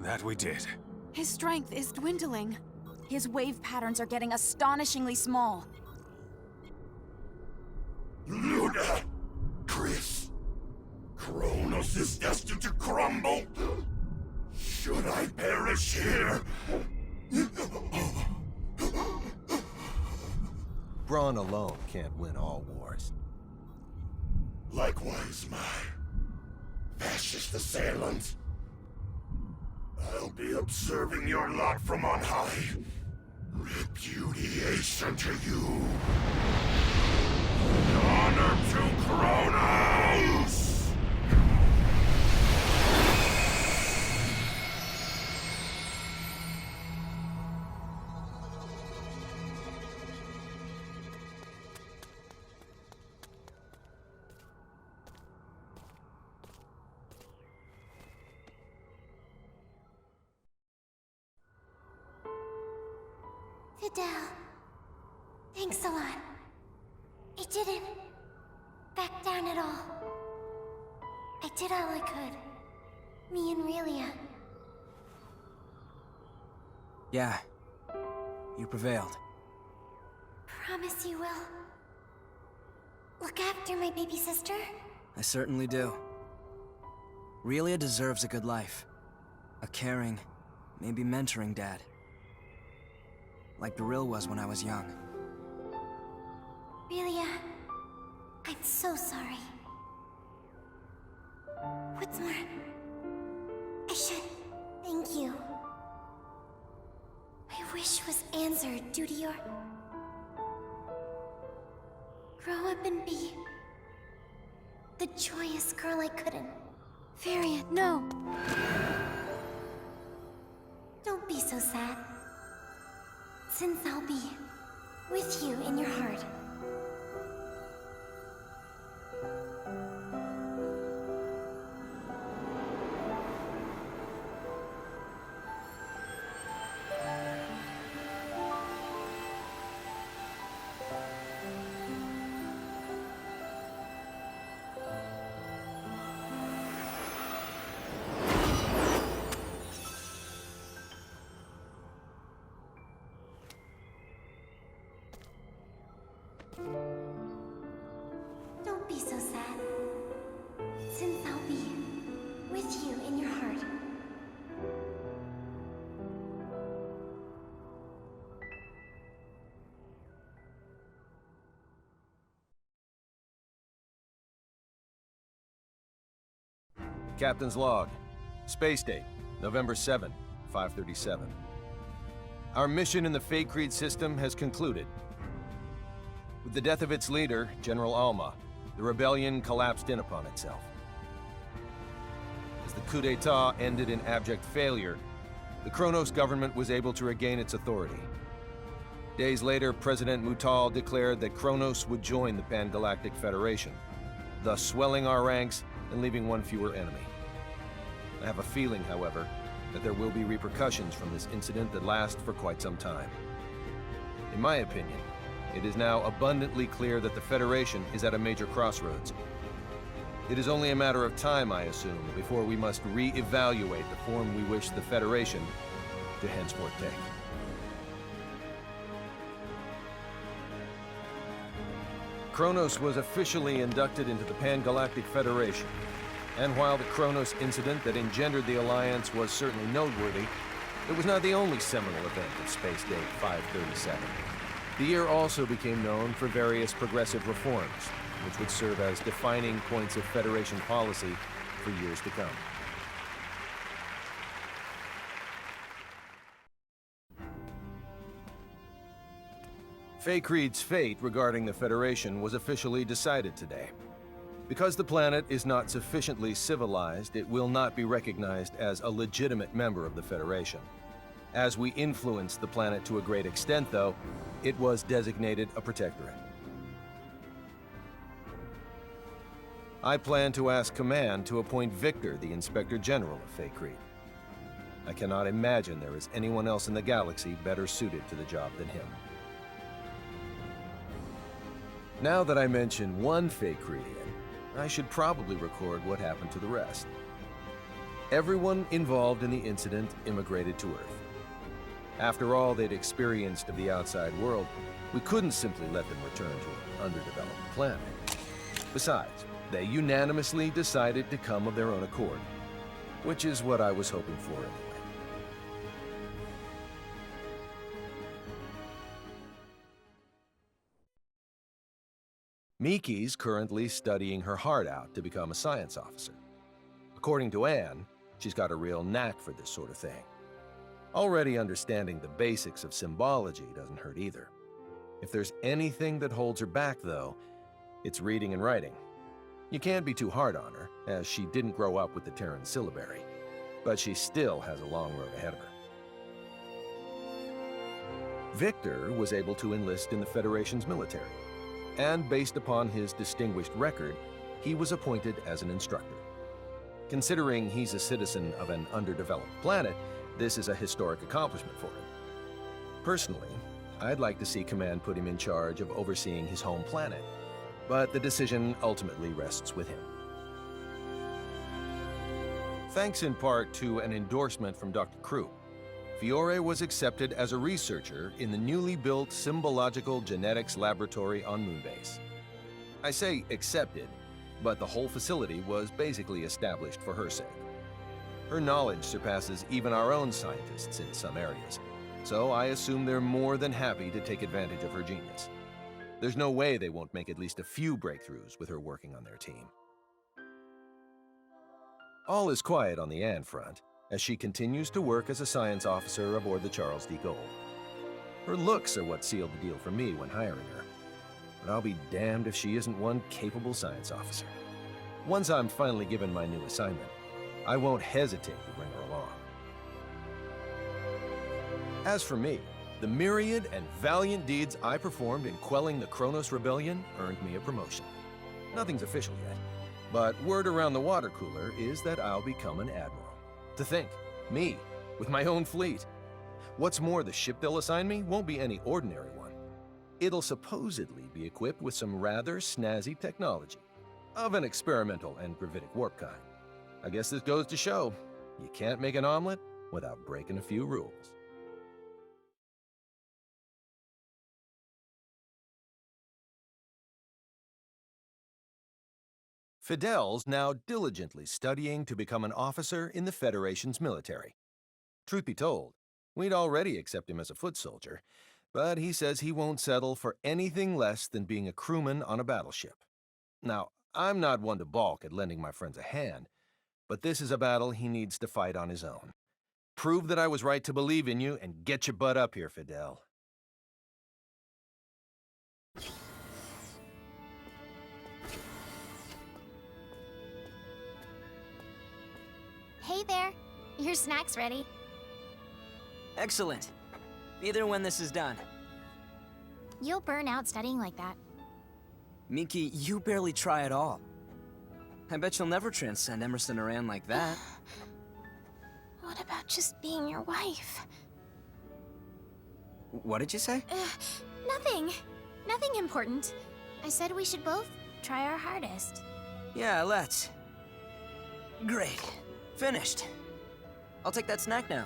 That we did. His strength is dwindling. His wave patterns are getting astonishingly small. Luna! Chris! Kronos is destined to crumble! Should I perish here? Brawn alone can't win all wars. Likewise, my fascist assailant. I'll be observing your lot from on high. Repudiation to you. Honor to Kronos! Fidel, thanks a lot. I didn't back down at all. I did all I could. Me and Relia. Yeah. You prevailed. Promise you will. Look after my baby sister? I certainly do. Relia deserves a good life. A caring, maybe mentoring dad. Like Beryl was when I was young. Relia, I'm so sorry. What's more, I should thank you. My wish was answered due to your... grow up and be... the joyous girl I couldn't. Varian, no! Don't be so sad. Since I'll be with you in your heart. Don't be so sad. Since I'll be with you in your heart. Captain's log. Space date, November 7, 537. Our mission in the Faithlessness system has concluded. With the death of its leader, General Alma, the rebellion collapsed in upon itself. As the coup d'etat ended in abject failure, the Kronos government was able to regain its authority. Days later, President Mutal declared that Kronos would join the Pan-Galactic Federation, thus swelling our ranks and leaving one fewer enemy. I have a feeling, however, that there will be repercussions from this incident that last for quite some time. In my opinion, it is now abundantly clear that the Federation is at a major crossroads. It is only a matter of time, I assume, before we must re-evaluate the form we wish the Federation to henceforth take. Kronos was officially inducted into the Pan-Galactic Federation, and while the Kronos incident that engendered the Alliance was certainly noteworthy, it was not the only seminal event of Space Date 537. The year also became known for various progressive reforms, which would serve as defining points of Federation policy for years to come. Faithlessness' fate regarding the Federation was officially decided today. Because the planet is not sufficiently civilized, it will not be recognized as a legitimate member of the Federation. As we influenced the planet to a great extent, though, it was designated a protectorate. I plan to ask Command to appoint Victor the Inspector General of Faithlessness. I cannot imagine there is anyone else in the galaxy better suited to the job than him. Now that I mention one Faithlessian, I should probably record what happened to the rest. Everyone involved in the incident immigrated to Earth. After all they'd experienced of the outside world, we couldn't simply let them return to an underdeveloped planet. Besides, they unanimously decided to come of their own accord, which is what I was hoping for anyway. Miki's currently studying her heart out to become a science officer. According to Anne, she's got a real knack for this sort of thing. Already understanding the basics of symbology doesn't hurt either. If there's anything that holds her back, though, it's reading and writing. You can't be too hard on her, as she didn't grow up with the Terran syllabary, but she still has a long road ahead of her. Victor was able to enlist in the Federation's military, and based upon his distinguished record, he was appointed as an instructor. Considering he's a citizen of an underdeveloped planet, this is a historic accomplishment for him. Personally, I'd like to see Command put him in charge of overseeing his home planet, but the decision ultimately rests with him. Thanks in part to an endorsement from Dr. Krupp, Fiore was accepted as a researcher in the newly built Symbological Genetics Laboratory on Moonbase. I say accepted, but the whole facility was basically established for her sake. Her knowledge surpasses even our own scientists in some areas, so I assume they're more than happy to take advantage of her genius. There's no way they won't make at least a few breakthroughs with her working on their team. All is quiet on the Anne front, as she continues to work as a science officer aboard the Charles D. Gold. Her looks are what sealed the deal for me when hiring her, but I'll be damned if she isn't one capable science officer. Once I'm finally given my new assignment, I won't hesitate to bring her along. As for me, the myriad and valiant deeds I performed in quelling the Kronos Rebellion earned me a promotion. Nothing's official yet, but word around the water cooler is that I'll become an admiral. To think, me, with my own fleet. What's more, the ship they'll assign me won't be any ordinary one. It'll supposedly be equipped with some rather snazzy technology, of an experimental and gravitic warp kind. I guess this goes to show, you can't make an omelet without breaking a few rules. Fidel's now diligently studying to become an officer in the Federation's military. Truth be told, we'd already accepted him as a foot soldier, but he says he won't settle for anything less than being a crewman on a battleship. Now, I'm not one to balk at lending my friends a hand, but this is a battle he needs to fight on his own. Prove that I was right to believe in you and get your butt up here, Fidel. Hey there. Your snack's ready. Excellent. Either when this is done. You'll burn out studying like that. Miki, you barely try at all. I bet you'll never transcend Emerson or Anne like that. What about just being your wife? What did you say? Nothing. Nothing important. I said we should both try our hardest. Yeah, let's. Great. Finished. I'll take that snack now.